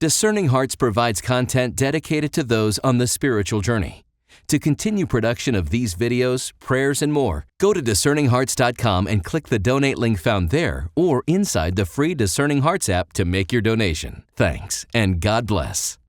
Discerning Hearts provides content dedicated to those on the spiritual journey. To continue production of these videos, prayers, and more, go to discerninghearts.com and click the donate link found there or inside the free Discerning Hearts app to make your donation. Thanks, and God bless.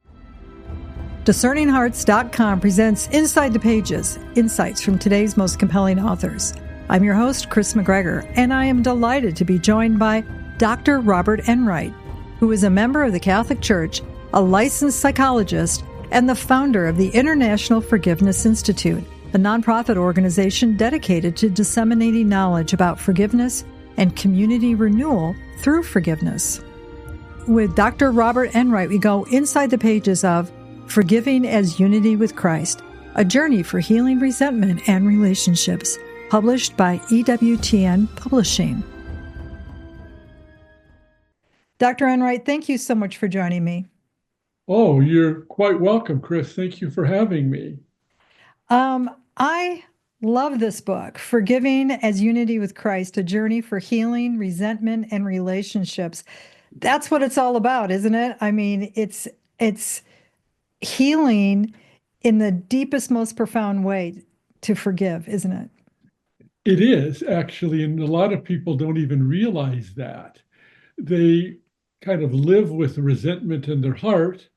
DiscerningHearts.com presents Inside the Pages, insights from today's most compelling authors. I'm your host, Kris McGregor, and I am delighted to be joined by Dr. Robert Enright, who is a member of the Catholic Church, a licensed psychologist, and the founder of the International Forgiveness Institute, a nonprofit organization dedicated to disseminating knowledge about forgiveness and community renewal through forgiveness. With Dr. Robert Enright, we go inside the pages of Forgiving as Unity with Christ, a journey for healing resentment and relationships, published by EWTN Publishing. Dr. Enright, thank you so much for joining me. Oh, you're quite welcome, Kris. Thank you for having me. I love this book, Forgiving as Unity with Christ, a journey for healing, resentment, and relationships. That's what it's all about, isn't it? I mean, it's healing in the deepest, most profound way to forgive, isn't it? It is, actually, and a lot of people don't even realize that. They kind of live with resentment in their heart,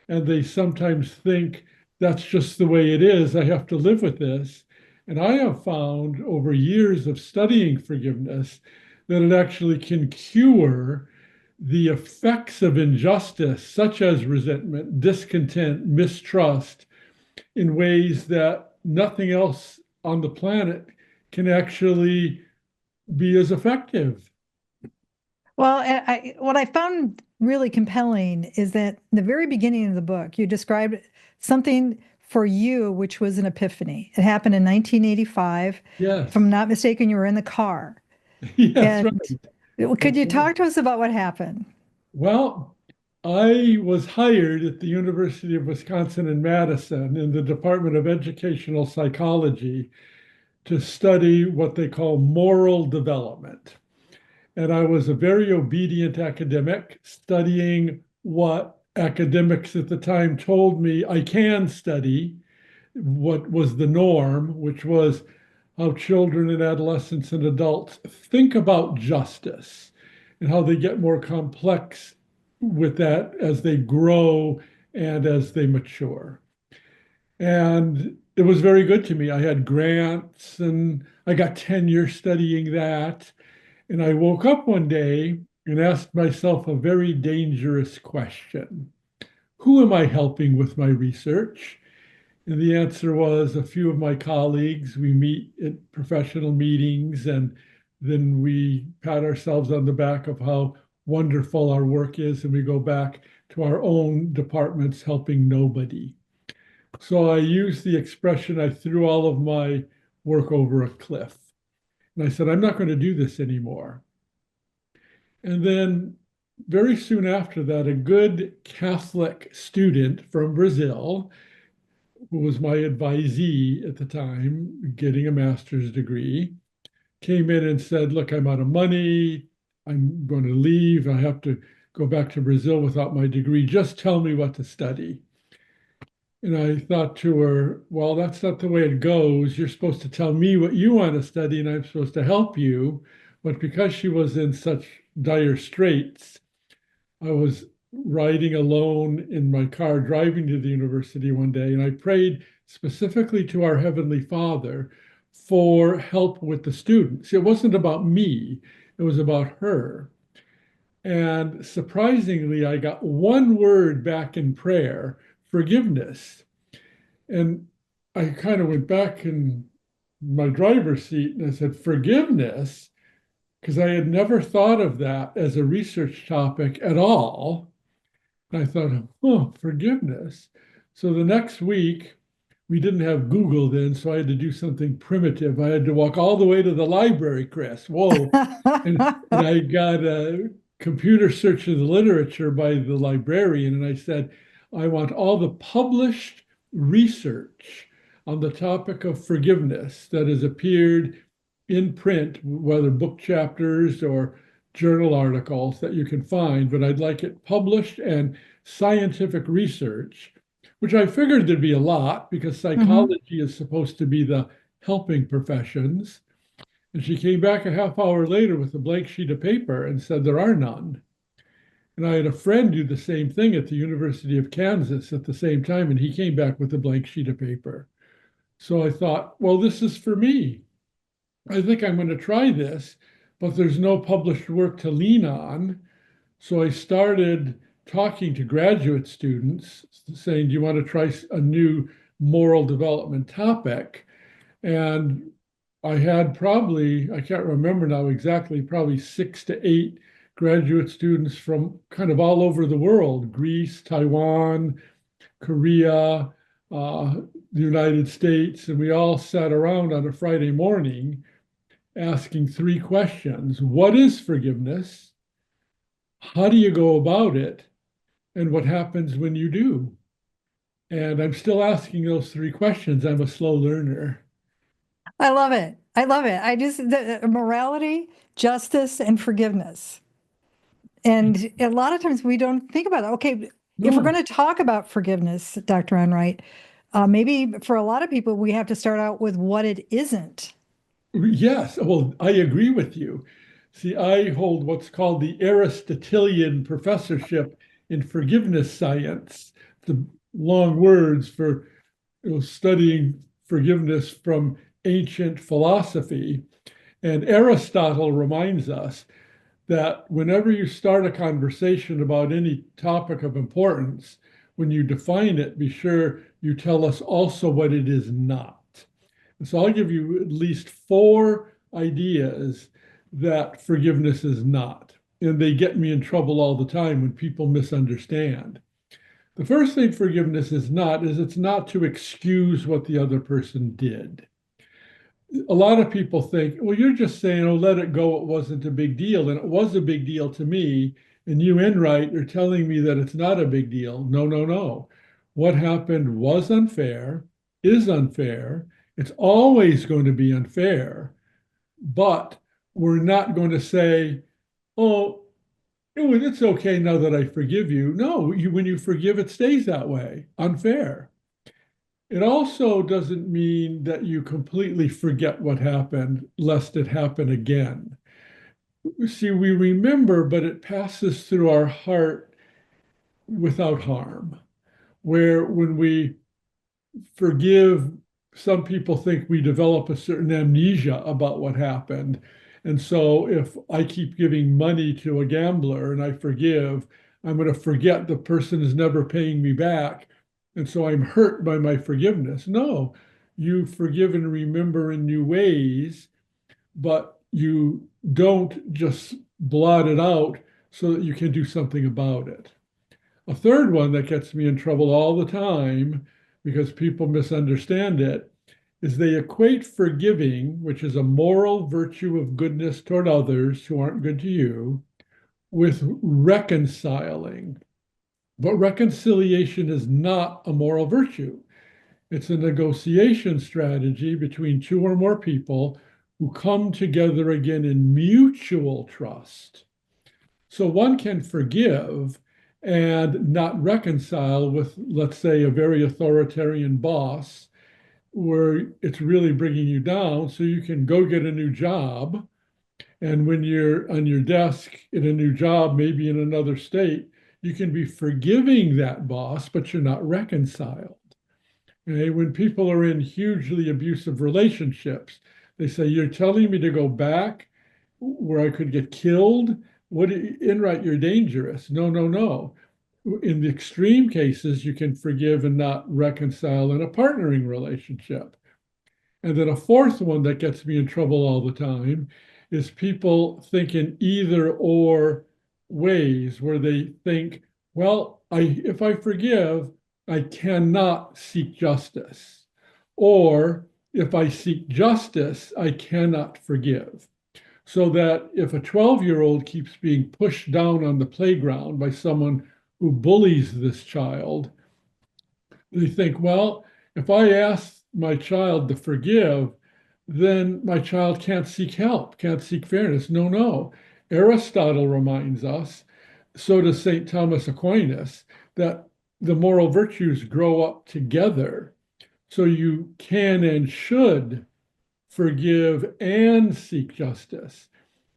and they sometimes think that's just the way it is. I have to live with this. And I have found over years of studying forgiveness that it actually can cure the effects of injustice, such as resentment, discontent, mistrust, in ways that nothing else on the planet can actually be as effective. Well, what I found really compelling is that in the very beginning of the book, you described something for you, which was an epiphany. It happened in 1985. Yes. If I'm not mistaken, you were in the car. Yes, right. Could you talk to us about what happened? Well, I was hired at the University of Wisconsin in Madison in the Department of Educational Psychology to study what they call moral development. And I was a very obedient academic, studying what academics at the time told me I can study, what was the norm, which was how children and adolescents and adults think about justice and how they get more complex with that as they grow and as they mature. And it was very good to me. I had grants and I got tenure studying that. And I woke up one day and asked myself a very dangerous question. Who am I helping with my research? And the answer was a few of my colleagues. We meet at professional meetings, and then we pat ourselves on the back of how wonderful our work is, and we go back to our own departments helping nobody. So I used the expression, I threw all of my work over a cliff. And I said, I'm not going to do this anymore. And then very soon after that, a good Catholic student from Brazil, who was my advisee at the time, getting a master's degree, came in and said, look, I'm out of money. I'm going to leave. I have to go back to Brazil without my degree. Just tell me what to study. And I thought to her, well, that's not the way it goes. You're supposed to tell me what you want to study, and I'm supposed to help you. But because she was in such dire straits, I was riding alone in my car, driving to the university one day, and I prayed specifically to our Heavenly Father for help with the students. It wasn't about me, it was about her. And surprisingly, I got one word back in prayer: forgiveness. And I kind of went back in my driver's seat and I said, forgiveness? Because I had never thought of that as a research topic at all. And I thought, oh, forgiveness. So the next week, we didn't have Google then, so I had to do something primitive. I had to walk all the way to the library, Kris. Whoa. and I got a computer search of the literature by the librarian, and I said, I want all the published research on the topic of forgiveness that has appeared in print, whether book chapters or journal articles that you can find, but I'd like it published and scientific research, which I figured there'd be a lot because psychology is supposed to be the helping professions. And she came back a half hour later with a blank sheet of paper and said, there are none. And I had a friend do the same thing at the University of Kansas at the same time, and he came back with a blank sheet of paper. So I thought, well, this is for me. I think I'm going to try this, but there's no published work to lean on. So I started talking to graduate students saying, do you want to try a new moral development topic? And I had probably, I can't remember now exactly, probably 6 to 8 graduate students from kind of all over the world, Greece, Taiwan, Korea, the United States, and we all sat around on a Friday morning asking 3 questions. What is forgiveness? How do you go about it? And what happens when you do? And I'm still asking those 3 questions. I'm a slow learner. I love it. I love it. The morality, justice, and forgiveness. And a lot of times we don't think about it. Okay, if we're going to talk about forgiveness, Dr. Enright, maybe for a lot of people, we have to start out with what it isn't. Yes, well, I agree with you. See, I hold what's called the Aristotelian professorship in forgiveness science, the long words for studying forgiveness from ancient philosophy. And Aristotle reminds us that whenever you start a conversation about any topic of importance, when you define it, be sure you tell us also what it is not. And so I'll give you at least 4 ideas that forgiveness is not. And they get me in trouble all the time when people misunderstand. The first thing forgiveness is not is it's not to excuse what the other person did. A lot of people think, well, you're just saying, oh, let it go. It wasn't a big deal. And it was a big deal to me. And you, Enright, are telling me that it's not a big deal. No, no, no. What happened was unfair, is unfair. It's always going to be unfair. But we're not going to say, oh, it's okay now that I forgive you. No, when you forgive, it stays that way, unfair. It also doesn't mean that you completely forget what happened, lest it happen again. See, we remember, but it passes through our heart without harm. Where when we forgive, some people think we develop a certain amnesia about what happened. And so if I keep giving money to a gambler and I forgive, I'm going to forget the person is never paying me back. And so I'm hurt by my forgiveness. No, you forgive and remember in new ways, but you don't just blot it out so that you can do something about it. A third one that gets me in trouble all the time because people misunderstand it is they equate forgiving, which is a moral virtue of goodness toward others who aren't good to you, with reconciling. But reconciliation is not a moral virtue. It's a negotiation strategy between 2 or more people who come together again in mutual trust. So one can forgive and not reconcile with, let's say, a very authoritarian boss where it's really bringing you down. So you can go get a new job. And when you're on your desk in a new job, maybe in another state, you can be forgiving that boss, but you're not reconciled. Okay? When people are in hugely abusive relationships, they say, you're telling me to go back where I could get killed? Enright, you're dangerous. No, no, no. In the extreme cases, you can forgive and not reconcile in a partnering relationship. And then a fourth one that gets me in trouble all the time is people think in either or ways where they think, well, if I forgive, I cannot seek justice. Or if I seek justice, I cannot forgive. So that if a 12-year-old keeps being pushed down on the playground by someone who bullies this child, they think, well, if I ask my child to forgive, then my child can't seek help, can't seek fairness. No, no. Aristotle reminds us so does St. Thomas Aquinas, that the moral virtues grow up together. So you can and should forgive and seek justice.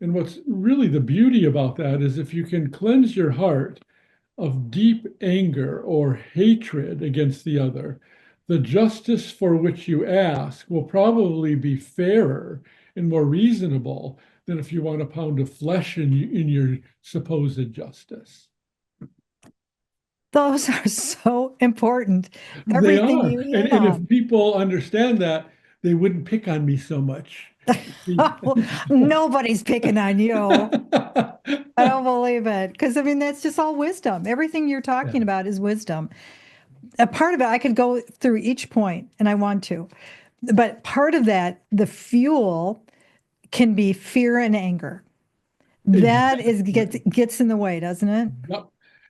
And what's really the beauty about that is if you can cleanse your heart of deep anger or hatred against the other, the justice for which you ask will probably be fairer and more reasonable than if you want a pound of flesh in your supposed justice. Those are so important. They Everything are. you And hit if on. people understand that, they wouldn't pick on me so much. Nobody's picking on you. I don't believe it. Because, I mean, that's just all wisdom. Everything you're Yeah. talking about is wisdom. A part of it, I could go through each point, and I want to. But part of that, the fuel can be fear and anger. That is Exactly. gets in the way, doesn't it? Yep.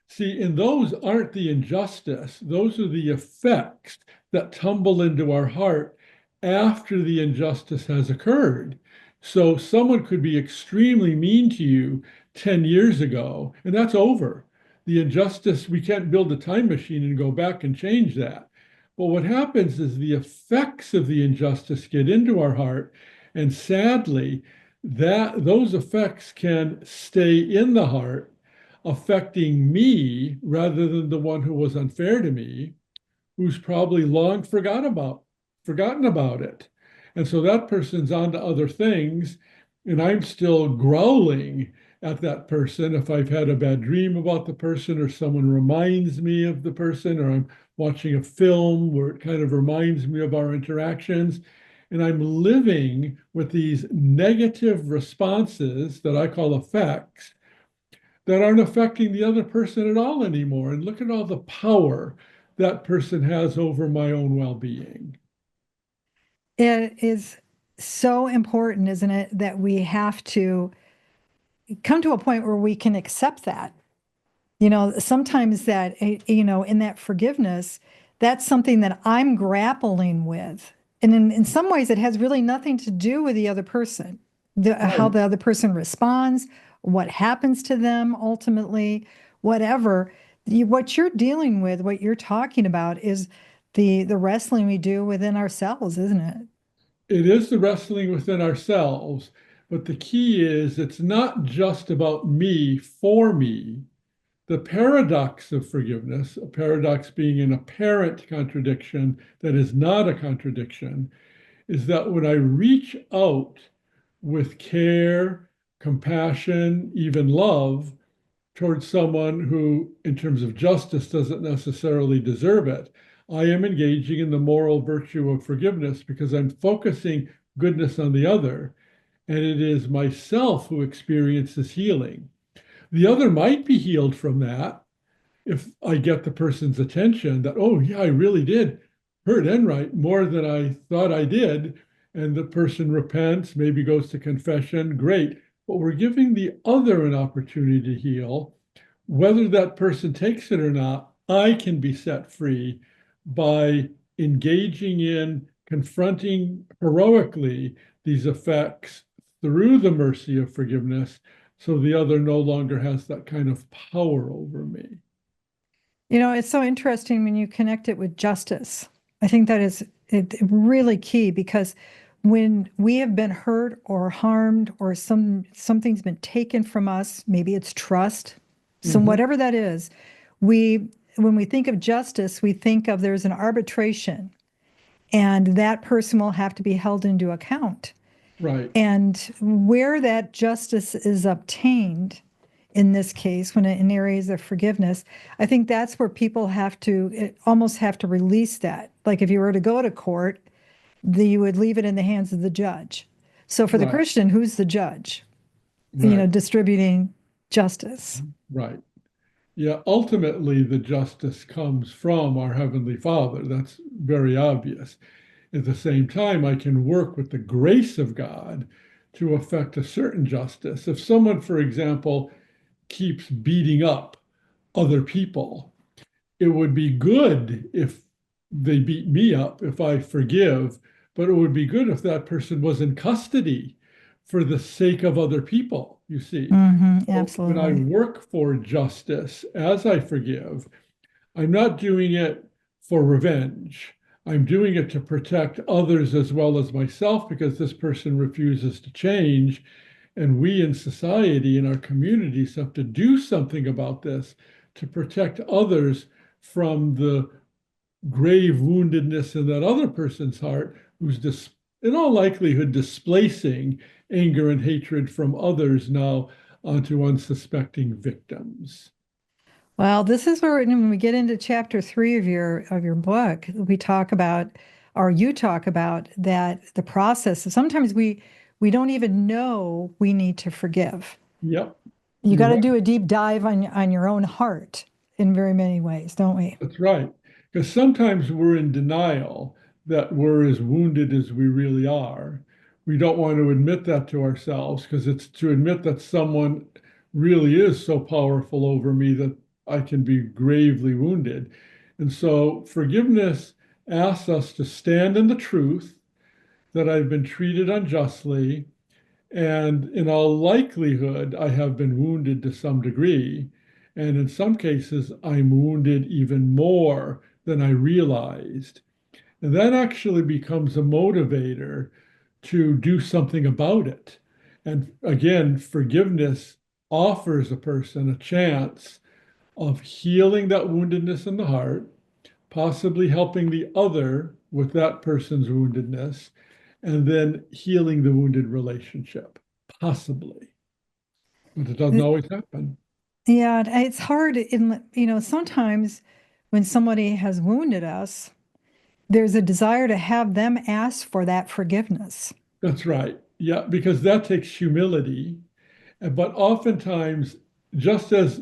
See, and those aren't the injustice. Those are the effects that tumble into our heart after the injustice has occurred. So someone could be extremely mean to you 10 years ago, and that's over. The injustice, we can't build a time machine and go back and change that. But what happens is the effects of the injustice get into our heart, and sadly, that those effects can stay in the heart affecting me rather than the one who was unfair to me, who's probably long forgotten about it. And so that person's on to other things, and I'm still growling at that person if I've had a bad dream about the person or someone reminds me of the person, or I'm watching a film where it kind of reminds me of our interactions. And I'm living with these negative responses that I call effects that aren't affecting the other person at all anymore. And look at all the power that person has over my own well-being. It is so important, isn't it, that we have to come to a point where we can accept that. Sometimes that, in that forgiveness, that's something that I'm grappling with. And in some ways, it has really nothing to do with the other person, how Right. the other person responds, what happens to them ultimately, whatever. What you're dealing with, what you're talking about is the wrestling we do within ourselves, isn't it? It is the wrestling within ourselves, but the key is it's not just about me for me. The paradox of forgiveness, a paradox being an apparent contradiction that is not a contradiction, is that when I reach out with care, compassion, even love towards someone who, in terms of justice, doesn't necessarily deserve it, I am engaging in the moral virtue of forgiveness because I'm focusing goodness on the other, and it is myself who experiences healing. The other might be healed from that if I get the person's attention that, oh, yeah, I really did hurt Enright more than I thought I did. And the person repents, maybe goes to confession, great. But we're giving the other an opportunity to heal. Whether that person takes it or not, I can be set free by engaging in confronting heroically these effects through the mercy of forgiveness, so the other no longer has that kind of power over me. It's so interesting when you connect it with justice. I think that is really key because when we have been hurt or harmed or something's been taken from us, maybe it's trust, so Mhm. whatever that is, when we think of justice, we think of there's an arbitration and that person will have to be held into account. Right. And where that justice is obtained, in this case, when in areas of forgiveness, I think that's where people almost have to release that. Like if you were to go to court, you would leave it in the hands of the judge. So for the Right. Christian, who's the judge? Right. Distributing justice. Right. Yeah. Ultimately, the justice comes from our Heavenly Father. That's very obvious. At the same time, I can work with the grace of God to effect a certain justice. If someone, for example, keeps beating up other people, it would be good if they beat me up, if I forgive, but it would be good if that person was in custody for the sake of other people, you see. So when I Absolutely. work for justice as I forgive, I'm not doing it for revenge. I'm doing it to protect others as well as myself because this person refuses to change. And we in society, in our communities, have to do something about this to protect others from the grave woundedness in that other person's heart, who's in all likelihood displacing anger and hatred from others now onto unsuspecting victims. Well, this is where when we get into chapter 3 of your book, we talk about, or you talk about that the process. Sometimes we don't even know we need to forgive. Yep, You you're got to right. do a deep dive on your own heart in very many ways, don't we? That's right. Because sometimes we're in denial that we're as wounded as we really are. We don't want to admit that to ourselves because it's to admit that someone really is so powerful over me that I can be gravely wounded. And so forgiveness asks us to stand in the truth that I've been treated unjustly, and in all likelihood, I have been wounded to some degree. And in some cases, I'm wounded even more than I realized. And that actually becomes a motivator to do something about it. And again, forgiveness offers a person a chance of healing that woundedness in the heart, possibly helping the other with that person's woundedness, and then healing the wounded relationship, possibly. But it doesn't always happen. Yeah, it's hard sometimes when somebody has wounded us, there's a desire to have them ask for that forgiveness. That's right. Yeah, because that takes humility. But oftentimes, just as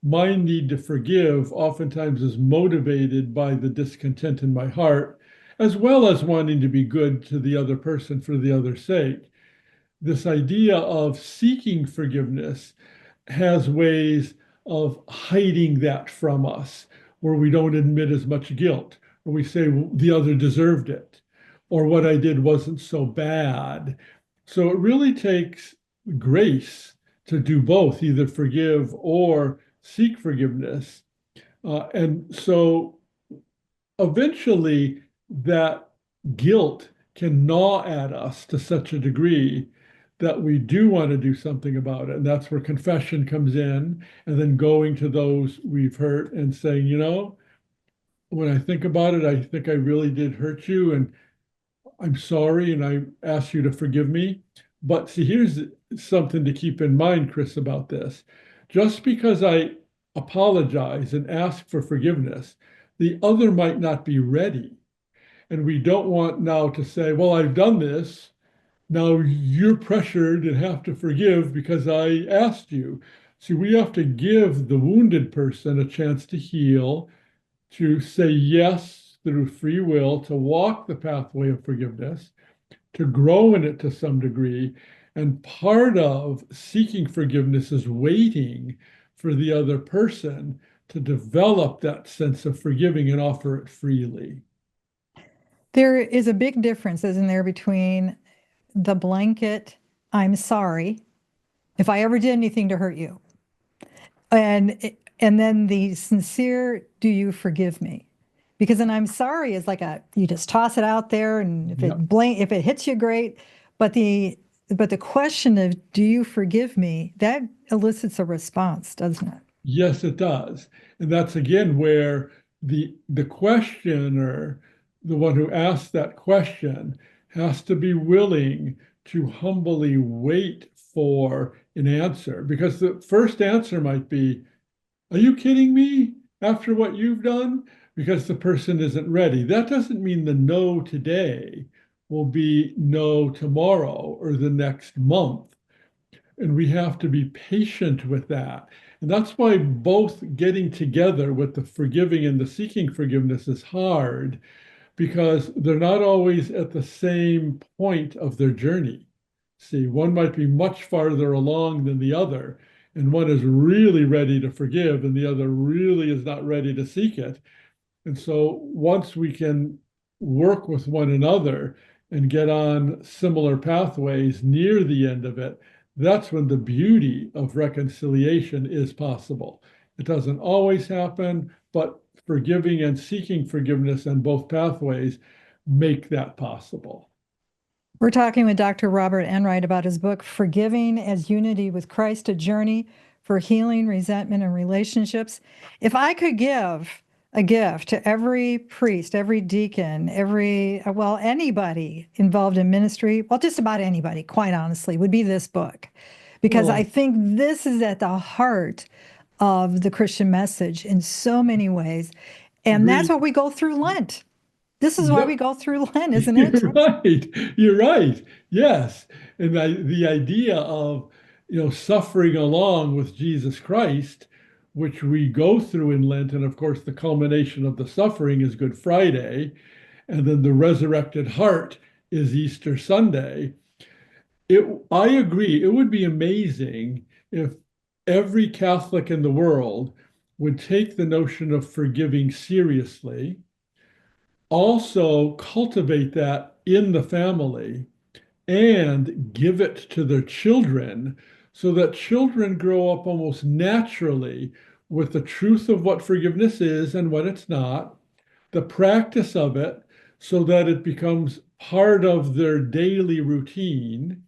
my need to forgive oftentimes is motivated by the discontent in my heart, as well as wanting to be good to the other person for the other's sake, this idea of seeking forgiveness has ways of hiding that from us, where we don't admit as much guilt, or we say, well, the other deserved it, or what I did wasn't so bad. So it really takes grace to do both, either forgive or seek forgiveness. And so eventually that guilt can gnaw at us to such a degree that we do want to do something about it. And that's where confession comes in, and then going to those we've hurt and saying, when I think about it, I think I really did hurt you, and I'm sorry, and I ask you to forgive me. But see, here's something to keep in mind, Kris, about this. Just because I apologize and ask for forgiveness, the other might not be ready. And we don't want now to say, well, I've done this. Now you're pressured and have to forgive because I asked you. See, we have to give the wounded person a chance to heal, to say yes through free will, to walk the pathway of forgiveness, to grow in it to some degree. And part of seeking forgiveness is waiting for the other person to develop that sense of forgiving and offer it freely. There is a big difference, isn't there, between the blanket, I'm sorry if I ever did anything to hurt you, and then the sincere, do you forgive me? Because an I'm sorry is like you just toss it out there, and Yep. if it hits you, great. But the question of do you forgive me, that elicits a response, doesn't it? Yes, it does. And that's again where the questioner, the one who asks that question, has to be willing to humbly wait for an answer. Because the first answer might be, are you kidding me after what you've done? Because the person isn't ready. That doesn't mean the no today will be no tomorrow or the next month. And we have to be patient with that. And that's why both getting together with the forgiving and the seeking forgiveness is hard, because they're not always at the same point of their journey. See, one might be much farther along than the other, and one is really ready to forgive, and the other really is not ready to seek it. And so once we can work with one another and get on similar pathways near the end of it, that's when the beauty of reconciliation is possible. It doesn't always happen, but forgiving and seeking forgiveness in both pathways make that possible. We're talking with Dr. Robert Enright about his book, Forgiving as Unity with Christ, A Journey for Healing Resentment and Relationships. If I could give a gift to every priest, every deacon, anybody involved in ministry, well, just about anybody, quite honestly, would be this book. Because I think this is at the heart of the Christian message in so many ways. And that's why we go through Lent. This is why we go through Lent, isn't it? You're right. You're right. Yes. And the idea of, suffering along with Jesus Christ, which we go through in Lent, and of course, the culmination of the suffering is Good Friday, and then the resurrected heart is Easter Sunday. I agree. It would be amazing if every Catholic in the world would take the notion of forgiving seriously, also cultivate that in the family, and give it to their children so that children grow up almost naturally with the truth of what forgiveness is and what it's not, the practice of it so that it becomes part of their daily routine.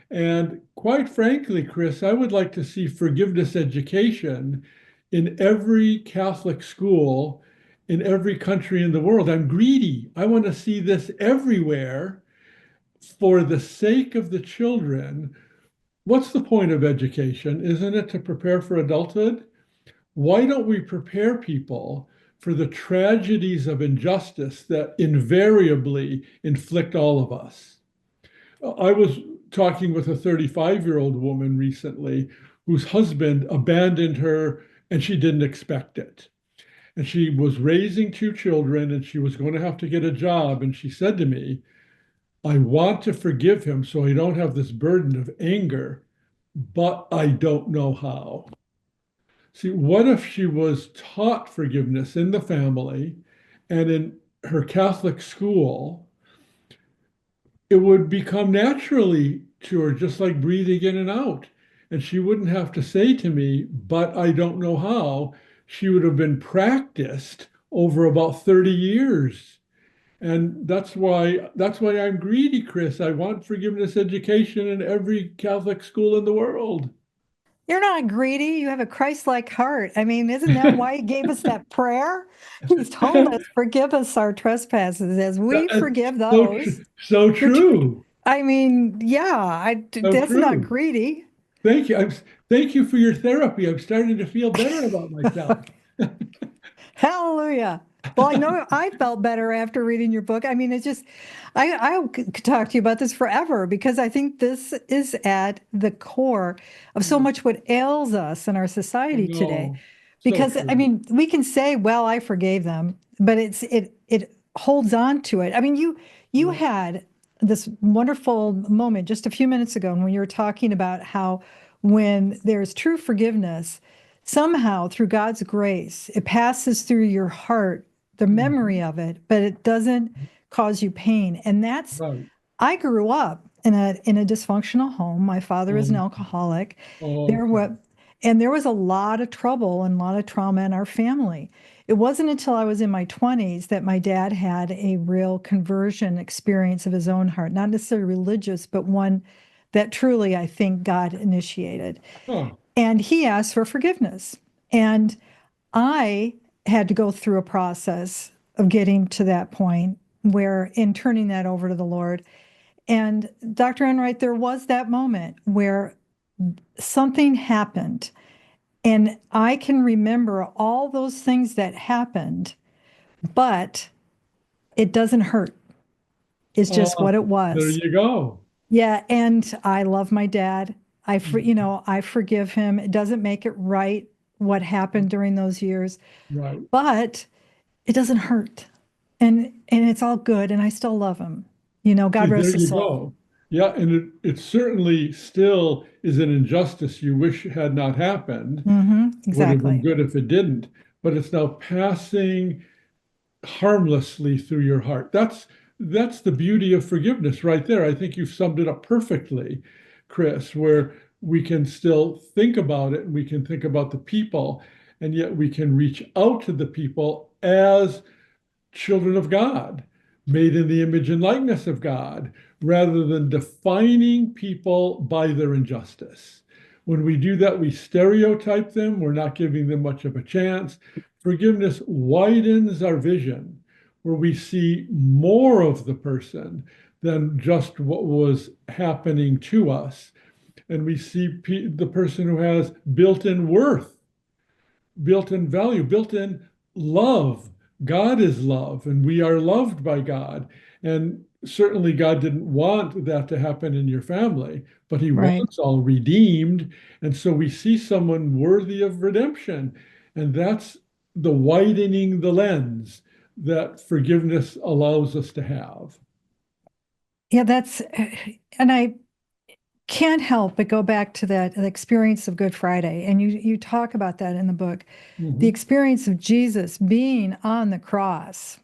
And quite frankly, Kris, I would like to see forgiveness education in every Catholic school in every country in the world. I'm greedy. I want to see this everywhere for the sake of the children. What's the point of education? Isn't it to prepare for adulthood? Why don't we prepare people for the tragedies of injustice that invariably inflict all of us? I was talking with a 35-year-old woman recently whose husband abandoned her and she didn't expect it. And she was raising 2 children and she was going to have to get a job. And she said to me, I want to forgive him so I don't have this burden of anger, but I don't know how. See, what if she was taught forgiveness in the family and in her Catholic school, it would become naturally to her, just like breathing in and out. And she wouldn't have to say to me, but I don't know how. She would have been practiced over about 30 years. And that's why I'm greedy, Kris. I want forgiveness education in every Catholic school in the world. You're not greedy. You have a Christ-like heart. I mean, isn't that why he gave us that prayer? He's told us, forgive us our trespasses as we forgive those. So true. I mean, yeah, that's true. not greedy. Thank you. Thank you for your therapy. I'm starting to feel better about myself. Hallelujah. Well, I know I felt better after reading your book. I mean, it's just, I could talk to you about this forever because I think this is at the core of so much what ails us in our society today. Because I mean, we can say, well, I forgave them, but it holds on to it. I mean, you had this wonderful moment just a few minutes ago when you were talking about how when there's true forgiveness, somehow through God's grace, it passes through your heart, the memory of it, but it doesn't cause you pain. And that's, I grew up in a dysfunctional home. My father is an alcoholic. There was a lot of trouble and a lot of trauma in our family. It wasn't until I was in my 20s that my dad had a real conversion experience of his own heart, not necessarily religious, but one that truly, I think, God initiated. And he asked for forgiveness. And I had to go through a process of getting to that point where, in turning that over to the Lord. And Dr. Enright, there was that moment where something happened. And I can remember all those things that happened, but it doesn't hurt. It's just what it was. There you go. Yeah. And I love my dad. I forgive him. It doesn't make it right what happened during those years. Right. But it doesn't hurt. And it's all good. And I still love him. God rest his soul. Yeah, and it certainly still is an injustice you wish had not happened. Exactly. Would have been good if it didn't. But it's now passing harmlessly through your heart. That's that's the beauty of forgiveness right there. I think you've summed it up perfectly, Kris, where we can still think about it and we can think about the people, and yet we can reach out to the people as children of God, made in the image and likeness of God, rather than defining people by their injustice. When we do that, we stereotype them. We're not giving them much of a chance. Forgiveness widens our vision, where we see more of the person than just what was happening to us. And we see the person who has built in worth, built in value, built in love. God is love, and we are loved by God. And certainly, God didn't want that to happen in your family, but He Right. wants all redeemed. And so we see someone worthy of redemption. And that's the widening the lens that forgiveness allows us to have. Yeah, and I can't help but go back to that experience of Good Friday. And you talk about that in the book, the Mhm. experience of Jesus being on the cross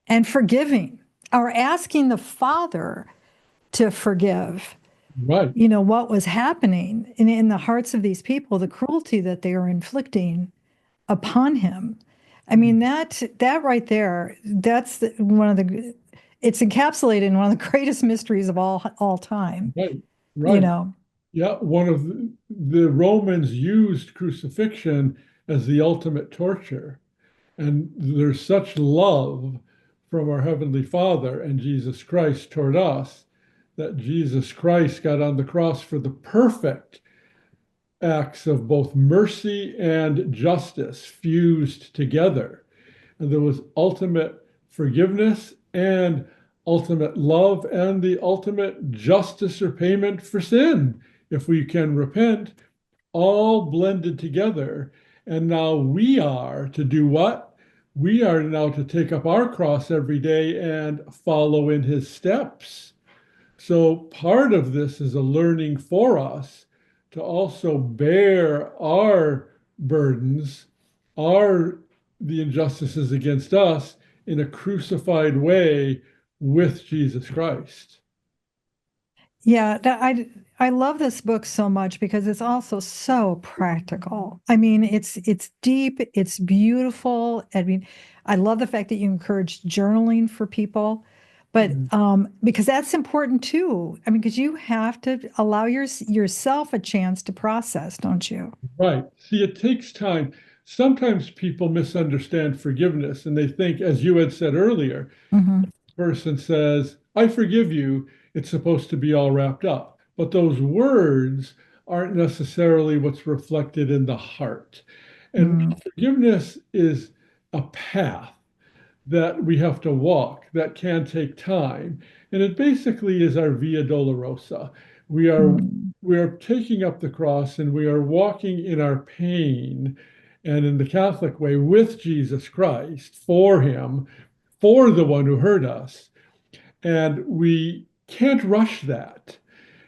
and forgiving or asking the Father to forgive, Right. what was happening in the hearts of these people, the cruelty that they are inflicting upon him. I mean, that right there, it's encapsulated in one of the greatest mysteries of all time, Right. you Right. know. Yeah, one of the Romans used crucifixion as the ultimate torture. And there's such love from our Heavenly Father and Jesus Christ toward us that Jesus Christ got on the cross for the perfect acts of both mercy and justice fused together. And there was ultimate forgiveness and ultimate love and the ultimate justice or payment for sin. If we can repent, all blended together. And now we are to do what? We are now to take up our cross every day and follow in his steps. So part of this is a learning for us to also bear our burdens, our the injustices against us in a crucified way with Jesus Christ. Yeah, I love this book so much because it's also so practical. I mean, it's deep, it's beautiful. I mean, I love the fact that you encourage journaling for people, but Mhm. because that's important too. I mean, because you have to allow yourself a chance to process, don't you? Right. See, it takes time. Sometimes people misunderstand forgiveness and they think, as you had said earlier, Hmm. person says, I forgive you, it's supposed to be all wrapped up. But those words aren't necessarily what's reflected in the heart. And Mm. forgiveness is a path that we have to walk that can take time. And it basically is our via dolorosa. We are Mm. we are taking up the cross and we are walking in our pain and in the Catholic way with Jesus Christ for him, for the one who hurt us. And we can't rush that.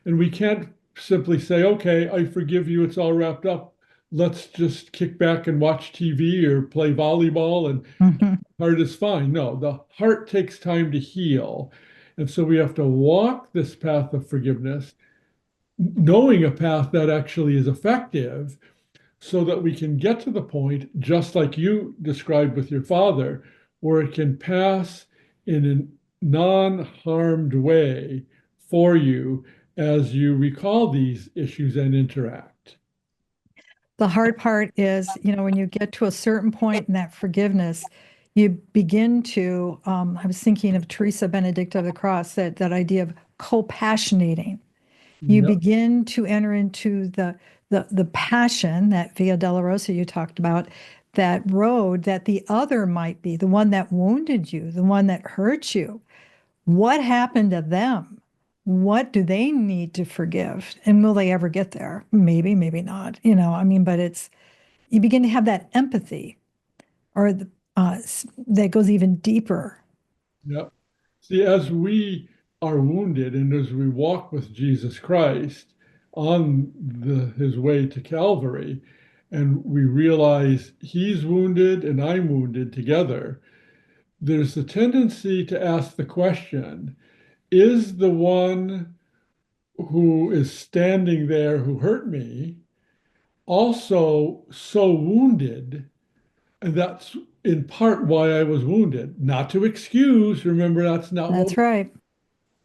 And we can't simply say, okay, I forgive you, it's all wrapped up. Let's just kick back and watch TV or play volleyball and Mhm. heart is fine. No, the heart takes time to heal. And so we have to walk this path of forgiveness, knowing a path that actually is effective so that we can get to the point, just like you described with your father, where it can pass in a non-harmed way for you as you recall these issues and interact. The hard part is, when you get to a certain point in that forgiveness, you begin to, I was thinking of Teresa Benedicta of the Cross, that idea of co-passionating. You Yep. begin to enter into the passion, that Via Dolorosa you talked about, that road that the other might be, the one that wounded you, the one that hurt you. What happened to them? What do they need to forgive? And will they ever get there? Maybe, maybe not. I mean, but you begin to have that empathy or that goes even deeper. Yep. See, as we are wounded and as we walk with Jesus Christ on his way to Calvary, and we realize he's wounded and I'm wounded together, there's a tendency to ask the question, is the one who is standing there who hurt me also so wounded? And that's in part why I was wounded. Not to excuse, remember, that's not what, That's right.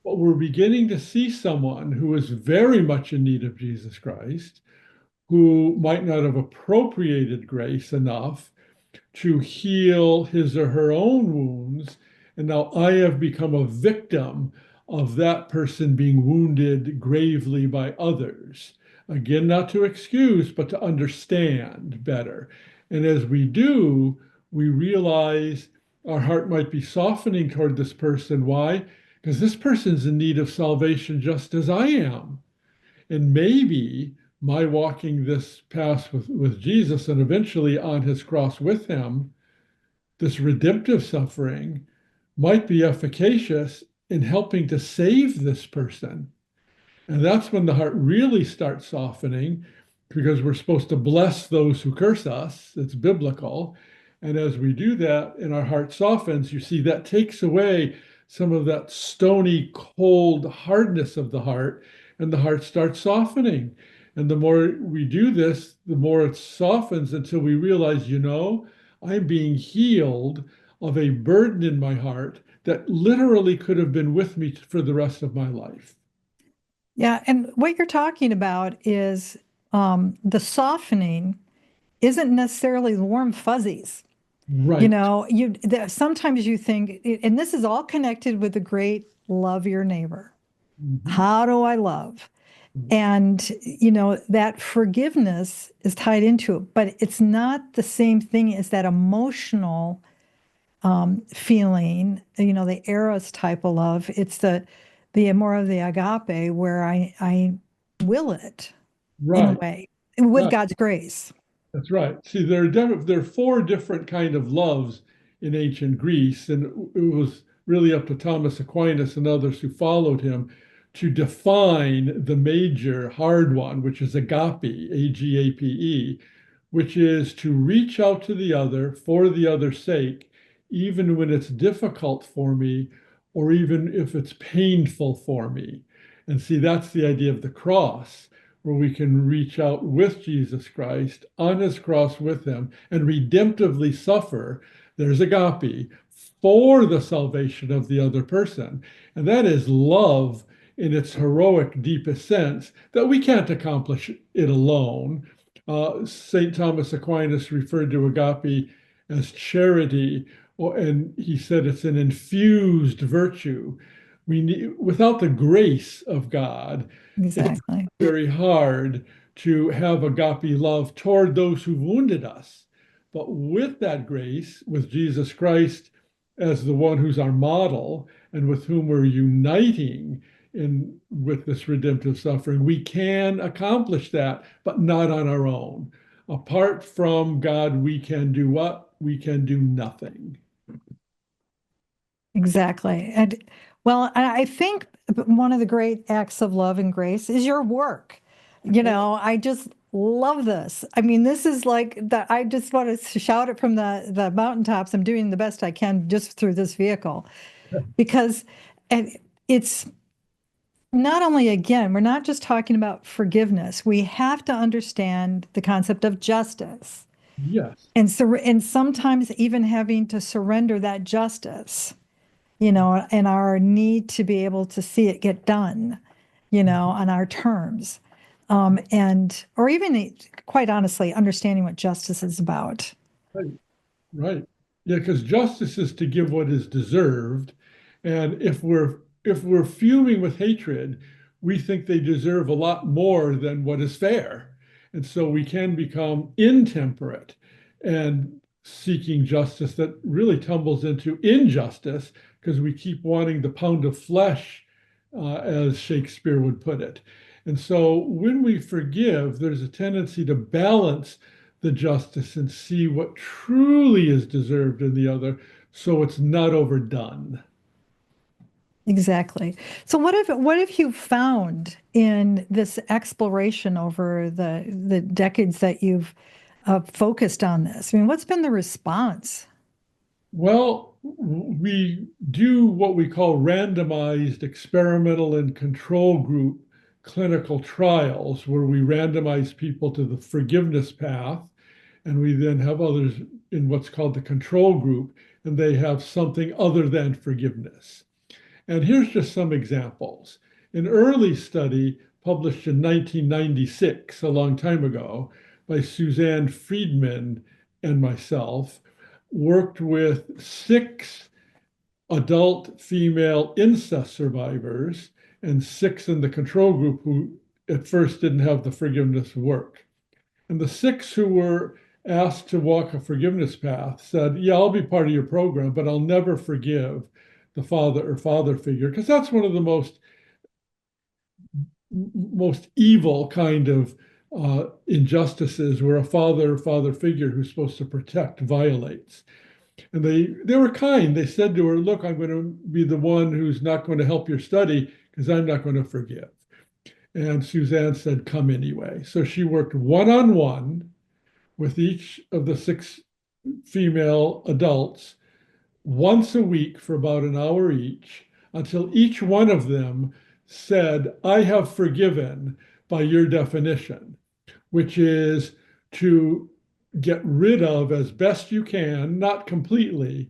but we're beginning to see someone who is very much in need of Jesus Christ, who might not have appropriated grace enough to heal his or her own wounds. And now I have become a victim of that person being wounded gravely by others. Again, not to excuse, but to understand better. And as we do, we realize our heart might be softening toward this person. Why? Because this person's in need of salvation just as I am. And maybe my walking this path with Jesus and eventually on his cross with him, this redemptive suffering might be efficacious in helping to save this person. And that's when the heart really starts softening, because we're supposed to bless those who curse us. It's biblical. And as we do that and our heart softens, you see that takes away some of that stony, cold hardness of the heart, and the heart starts softening. And the more we do this, the more it softens until we realize, I'm being healed of a burden in my heart that literally could have been with me for the rest of my life. Yeah, and what you're talking about is the softening isn't necessarily the warm fuzzies. Right. Sometimes you think, and this is all connected with the great love your neighbor. Mhm. How do I love? And, that forgiveness is tied into it, but it's not the same thing as that emotional feeling, the eros type of love. It's the more of the agape where I will it in a Right. way with Right. God's grace. That's right. See, there are four different kind of loves in ancient Greece, and it was really up to Thomas Aquinas and others who followed him to define the major hard one, which is agape, Agape, which is to reach out to the other for the other's sake, even when it's difficult for me, or even if it's painful for me. And see, that's the idea of the cross, where we can reach out with Jesus Christ on his cross with him and redemptively suffer. There's agape for the salvation of the other person. And that is love in its heroic, deepest sense, that we can't accomplish it alone. St. Thomas Aquinas referred to agape as charity, and he said it's an infused virtue. Without the grace of God, it's Exactly. very hard to have agape love toward those who've wounded us. But with that grace, with Jesus Christ as the one who's our model and with whom we're uniting in with this redemptive suffering, we can accomplish that, but not on our own. Apart from God, we can do what? We can do nothing. Exactly. And well, I think one of the great acts of love and grace is your work. I just love this. I mean, this is like that. I just want to shout it from the mountaintops. I'm doing the best I can just through this vehicle because and it's not only, again, we're not just talking about forgiveness. We have to understand the concept of justice. Yes. And sometimes even having to surrender that justice, and our need to be able to see it get done, on our terms. Or even quite honestly, understanding what justice is about. Right. Right. Yeah, because justice is to give what is deserved. And if we're fuming with hatred, we think they deserve a lot more than what is fair. And so we can become intemperate and seeking justice that really tumbles into injustice because we keep wanting the pound of flesh, as Shakespeare would put it. And so when we forgive, there's a tendency to balance the justice and see what truly is deserved in the other so it's not overdone. Exactly. So what have you found in this exploration over the decades that you've focused on this? I mean, what's been the response? Well, we do what we call randomized experimental and control group clinical trials, where we randomize people to the forgiveness path, and we then have others in what's called the control group, and they have something other than forgiveness. And here's just some examples. An early study published in 1996, a long time ago, by Suzanne Friedman and myself, worked with 6 adult female incest survivors and 6 in the control group who at first didn't have the forgiveness work. And the 6 who were asked to walk a forgiveness path said, yeah, I'll be part of your program, but I'll never forgive the father or father figure, because that's one of the most evil kind of injustices, where a father or father figure who's supposed to protect violates. And they were kind. They said to her, look, I'm going to be the one who's not going to help your study because I'm not going to forgive. And Suzanne said, come anyway. So she worked one-on-one with each of the 6 female adults once a week for about an hour each, until each one of them said, I have forgiven by your definition, which is to get rid of, as best you can, not completely,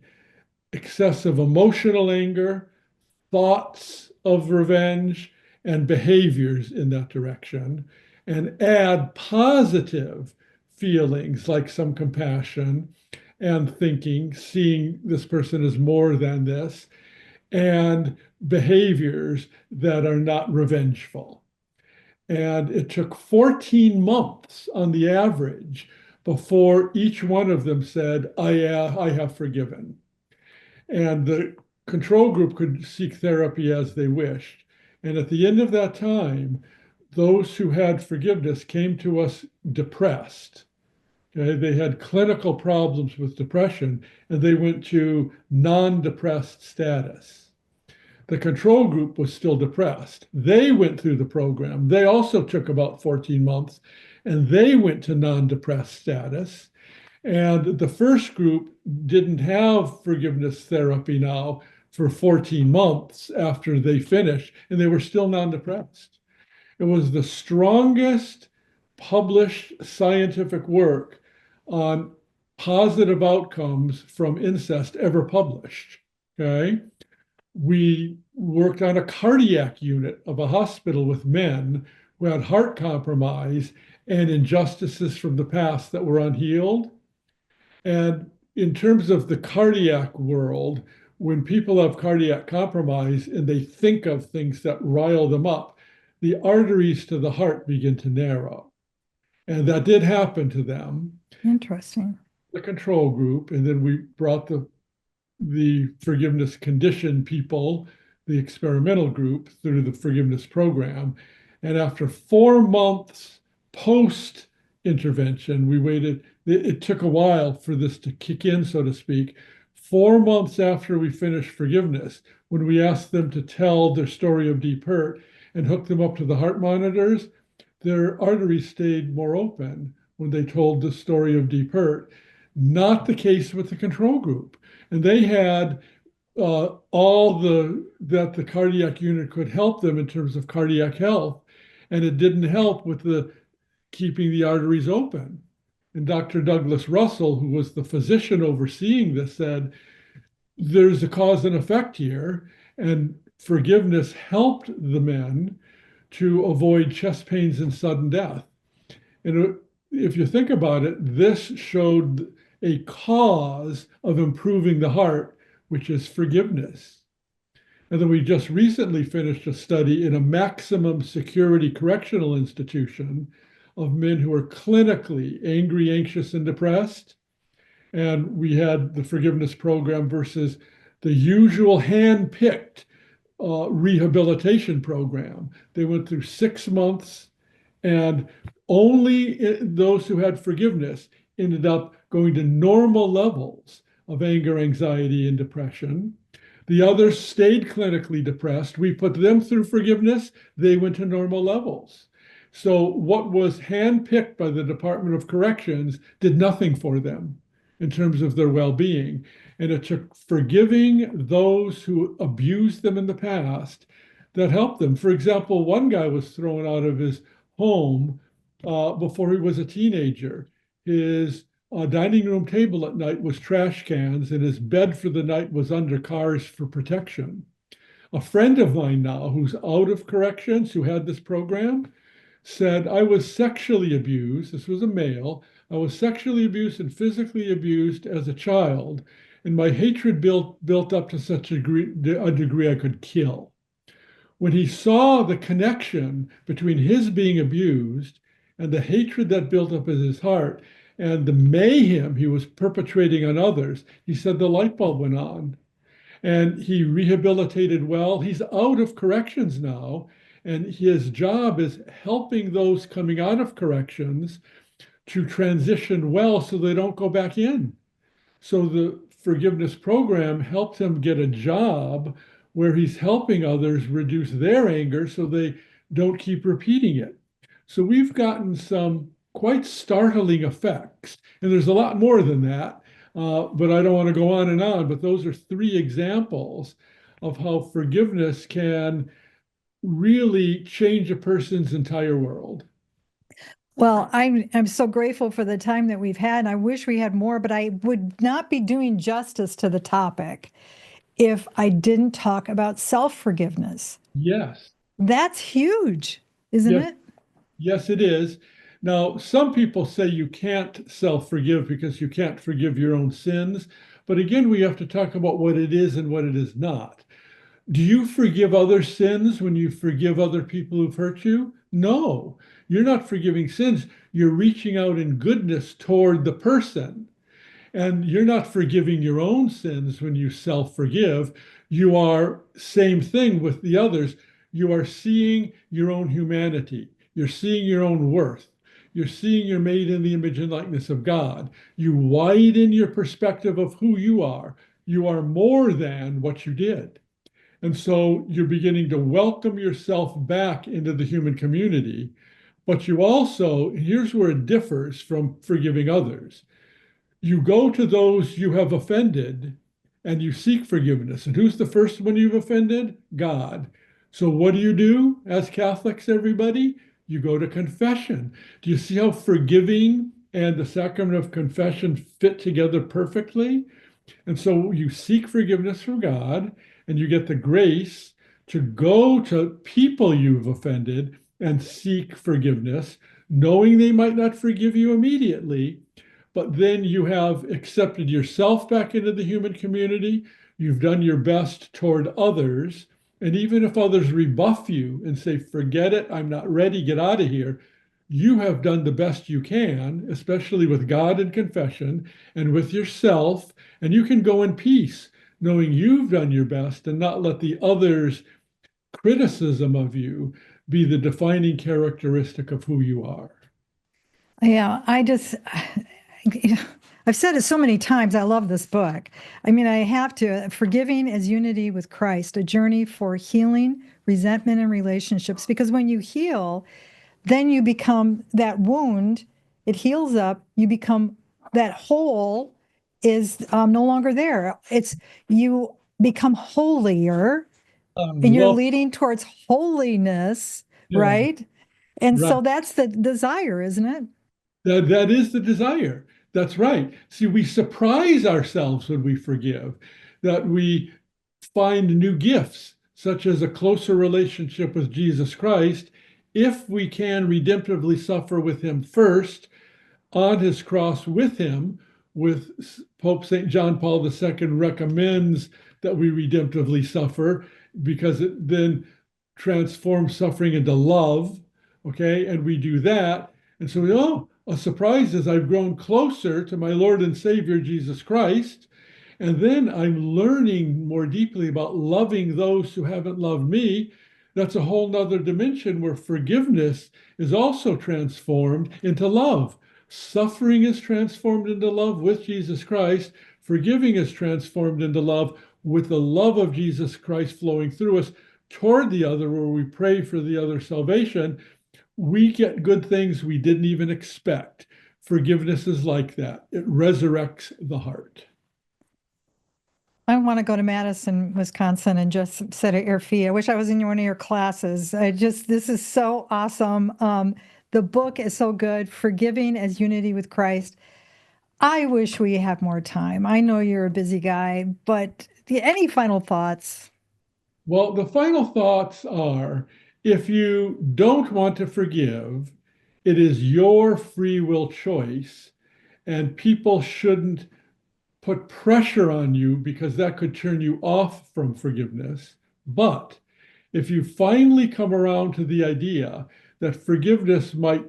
excessive emotional anger, thoughts of revenge, and behaviors in that direction, and add positive feelings like some compassion and thinking, seeing this person as more than this, and behaviors that are not revengeful. And it took 14 months on the average before each one of them said, I have forgiven. And the control group could seek therapy as they wished. And at the end of that time, those who had forgiveness came to us depressed. Okay? They had clinical problems with depression, and they went to non-depressed status. The control group was still depressed. They went through the program. They also took about 14 months, and they went to non-depressed status. And the first group didn't have forgiveness therapy now for 14 months after they finished, and they were still non-depressed. It was the strongest published scientific work on positive outcomes from incest ever published. Okay. We worked on a cardiac unit of a hospital with men who had heart compromise and injustices from the past that were unhealed. And in terms of the cardiac world, when people have cardiac compromise and they think of things that rile them up, the arteries to the heart begin to narrow. And that did happen to them. Interesting. The control group, and then we brought the forgiveness condition people, the experimental group, through the forgiveness program. And after 4 months post intervention, we waited. It took a while for this to kick in, so to speak. 4 months after we finished forgiveness, when we asked them to tell their story of deep hurt and hook them up to the heart monitors, their arteries stayed more open when they told the story of deep hurt. Not the case with the control group. And they had all that the cardiac unit could help them in terms of cardiac health, and it didn't help with the keeping the arteries open. And Dr. Douglas Russell, who was the physician overseeing this, said, there's a cause and effect here, and forgiveness helped the men to avoid chest pains and sudden death. And if you think about it, this showed a cause of improving the heart, which is forgiveness. And then we just recently finished a study in a maximum security correctional institution of men who are clinically angry, anxious, and depressed. And we had the forgiveness program versus the usual hand-picked rehabilitation program. They went through 6 months, and only those who had forgiveness ended up going to normal levels of anger, anxiety, and depression. The others stayed clinically depressed. We put them through forgiveness. They went to normal levels. So what was handpicked by the Department of Corrections did nothing for them in terms of their well-being. And it took forgiving those who abused them in the past that helped them. For example, one guy was thrown out of his home before he was a teenager. His dining room table at night was trash cans, and his bed for the night was under cars for protection. A friend of mine now, who's out of corrections, who had this program, said, I was sexually abused. This was a male. I was sexually abused and physically abused as a child, and my hatred built up to such a degree I could kill. When he saw the connection between his being abused and the hatred that built up in his heart and the mayhem he was perpetrating on others, he said the light bulb went on. And he rehabilitated well. He's out of corrections now, and his job is helping those coming out of corrections to transition well so they don't go back in. So the forgiveness program helped him get a job where he's helping others reduce their anger so they don't keep repeating it. So we've gotten some quite startling effects, and there's a lot more than that. But I don't want to go on and on, but those are three examples of how forgiveness can really change a person's entire world. Well, I'm so grateful for the time that we've had. I wish we had more, but I would not be doing justice to the topic if I didn't talk about self-forgiveness. Yes. That's huge, isn't Yes. it? Yes, it is. Now, some people say you can't self-forgive because you can't forgive your own sins. But again, we have to talk about what it is and what it is not. Do you forgive other sins when you forgive other people who've hurt you? No, you're not forgiving sins. You're reaching out in goodness toward the person. And you're not forgiving your own sins when you self-forgive. You are, same thing with the others. You are seeing your own humanity. You're seeing your own worth. You're seeing you're made in the image and likeness of God. You widen your perspective of who you are. You are more than what you did. And so you're beginning to welcome yourself back into the human community. But you also, here's where it differs from forgiving others. You go to those you have offended and you seek forgiveness. And who's the first one you've offended? God. So what do as Catholics, everybody? You go to confession. Do you see how forgiving and the sacrament of confession fit together perfectly? And so you seek forgiveness from God, and you get the grace to go to people you've offended and seek forgiveness, knowing they might not forgive you immediately, but then you have accepted yourself back into the human community. You've done your best toward others. And even if others rebuff you and say, forget it, I'm not ready, get out of here, you have done the best you can, especially with God and confession and with yourself. And you can go in peace, knowing you've done your best and not let the others' criticism of you be the defining characteristic of who you are. Yeah, I've said it so many times. I love this book. I mean, I have to. Forgiving as unity with Christ, a journey for healing, resentment, and relationships. Because when you heal, then you become that wound, it heals up. You become that hole is no longer there. You become holier and you're Well, leading towards holiness, yeah, right? And right. so that's the desire, isn't it? That is the desire. That's right. See, we surprise ourselves when we forgive, that we find new gifts, such as a closer relationship with Jesus Christ, if we can redemptively suffer with him first on his cross with him, with Pope St. John Paul II recommends that we redemptively suffer because it then transforms suffering into love. Okay, and we do that. And so, a surprise is I've grown closer to my Lord and Savior, Jesus Christ. And then I'm learning more deeply about loving those who haven't loved me. That's a whole nother dimension where forgiveness is also transformed into love. Suffering is transformed into love with Jesus Christ. Forgiving is transformed into love with the love of Jesus Christ flowing through us toward the other, where we pray for the other's salvation. We get good things we didn't even expect. Forgiveness is like that. It resurrects the heart. I want to go to Madison, Wisconsin, and just sit at your feet. I wish I was in one of your classes. This is so awesome. The book is so good. Forgiving as Unity with Christ. I wish we had more time. I know you're a busy guy, but any final thoughts? Well, the final thoughts are, if you don't want to forgive, it is your free will choice, and people shouldn't put pressure on you because that could turn you off from forgiveness. But if you finally come around to the idea that forgiveness might,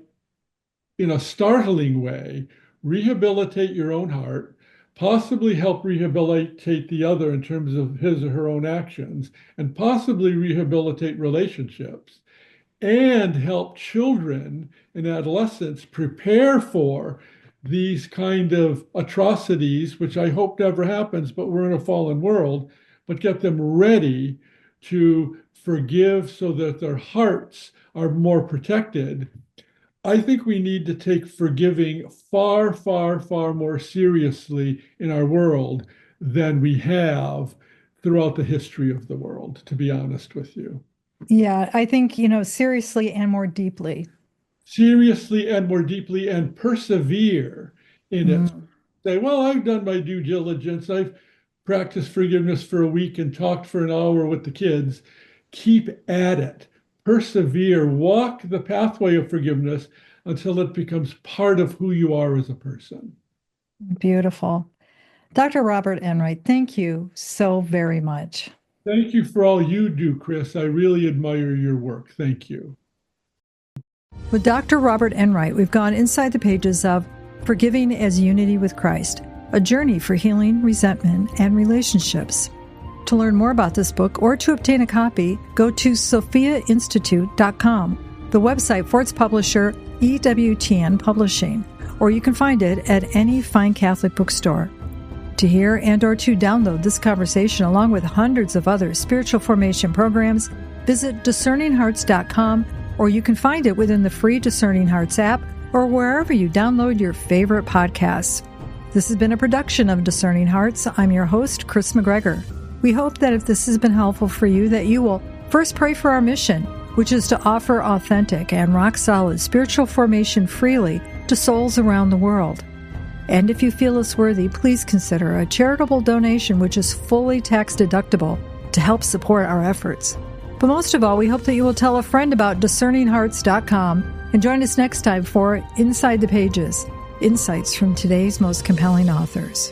in a startling way, rehabilitate your own heart, possibly help rehabilitate the other in terms of his or her own actions, and possibly rehabilitate relationships, and help children and adolescents prepare for these kind of atrocities, which I hope never happens, but we're in a fallen world, but get them ready to forgive so that their hearts are more protected. I think we need to take forgiving far, far, far more seriously in our world than we have throughout the history of the world, to be honest with you. Yeah, I think, seriously and more deeply. Seriously and more deeply, and persevere in it. Say, well, I've done my due diligence. I've practiced forgiveness for a week and talked for an hour with the kids. Keep at it. Persevere. Walk the pathway of forgiveness until it becomes part of who you are as a person. Beautiful. Dr. Robert Enright, thank you so very much. Thank you for all you do, Kris. I really admire your work. Thank you. With Dr. Robert Enright, we've gone inside the pages of Forgiving as Unity with Christ, a journey for healing resentment and relationships. To learn more about this book or to obtain a copy, go to sophiainstitute.com, the website for its publisher, EWTN Publishing, or you can find it at any fine Catholic bookstore. To hear and or to download this conversation along with hundreds of other spiritual formation programs, visit discerninghearts.com, or you can find it within the free Discerning Hearts app or wherever you download your favorite podcasts. This has been a production of Discerning Hearts. I'm your host, Kris McGregor. We hope that if this has been helpful for you, that you will first pray for our mission, which is to offer authentic and rock-solid spiritual formation freely to souls around the world. And if you feel us worthy, please consider a charitable donation which is fully tax-deductible to help support our efforts. But most of all, we hope that you will tell a friend about discerninghearts.com and join us next time for Inside the Pages, insights from today's most compelling authors.